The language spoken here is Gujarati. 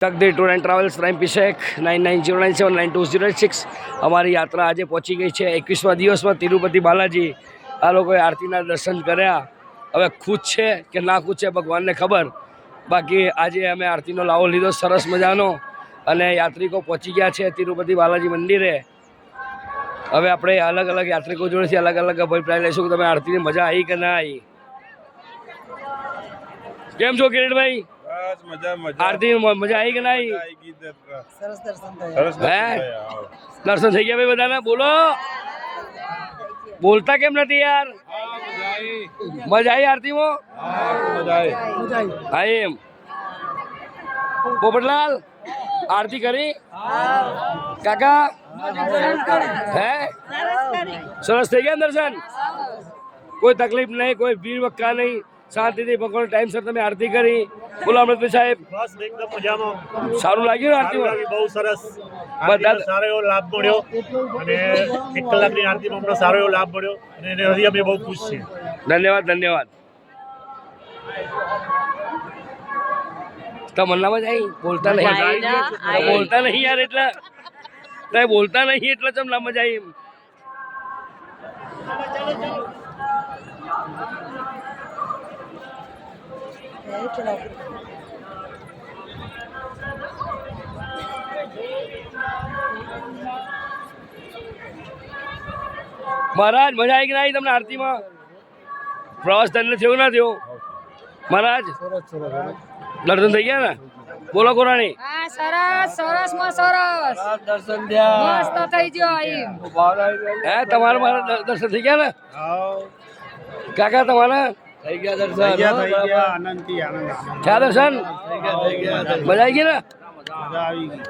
તકદીર ટૂર એન્ડ ટ્રાવેલ્સ રામપીશેક 9909792086 અમારી યાત્રા આજે પહોંચી ગઈ છે 21મા દિવસમાં તિરુપતિ બાલાજી। આ લોકોએ આરતીના દર્શન કર્યા। હવે ખુશ છે કે ના ખુશ છે ભગવાનને ખબર। બાકી આજે અમે આરતીનો લાવો લીધો સરસ મજાનો અને યાત્રિકો પહોંચી ગયા છે તિરુપતિ બાલાજી મંદિરે। હવે આપણે અલગ અલગ યાત્રિકો જોડેથી અલગ અલગ અભિપ્રાય લઈશું કે તમે આરતીની મજા આવી કે ના આવી। કેમ છો કિરીટભાઈ? आरती मजा आई कि नहीं? दर्शन થઈ ગયા ભાઈ બધાના? બોલો, બોલતા કેમ નથી યાર? મજા આવી આરતીમાં? હા એમ। પોપટલાલ આરતી કરી કાકા? હે સરસ થઈ ગયા દર્શન? કોઈ તકલીફ નહીં, કોઈ ભીડ વક્કા નહીં, શાંતિથી ભગવાન ટાઈમસર તમે આરતી કરી। બોલો અમૃતભાઈ સાહેબ, બસ એકદમ મજામાં। સારું લાગ્યું આરતીમાં? બહુ સરસ, બધા સારો એવો લાભ મળ્યો અને 1 કલાકની આરતીમાં અમને સારો એવો લાભ મળ્યો અને એનાથી અમે બહુ ખુશ છીએ। ધન્યવાદ ધન્યવાદ। તમન્નામાં જ આવી? બોલતા નહીં યાર, એટલે બોલતા નહીં એટલે તમને મજા આવી? મહારાજ મજા આવી કે ના આવી તમને આરતીમાં? પ્રવાસ ધન્ય થયો ના થયો મહારાજ? દર્શન થઈ ગયા ને? બોલો કોરાણી? સરસ સરસ માં સરસ દર્શન મસ્ત થઈ ગયો। હે તમારા મારા દર્શન થઈ ગયા ને કાકા? તમારા થઈ ગયા દર્શન? આનંદથી આનંદ। ક્યાં દર્શન? મજા આવી ગઈ ને? મજા આવી ગઈ।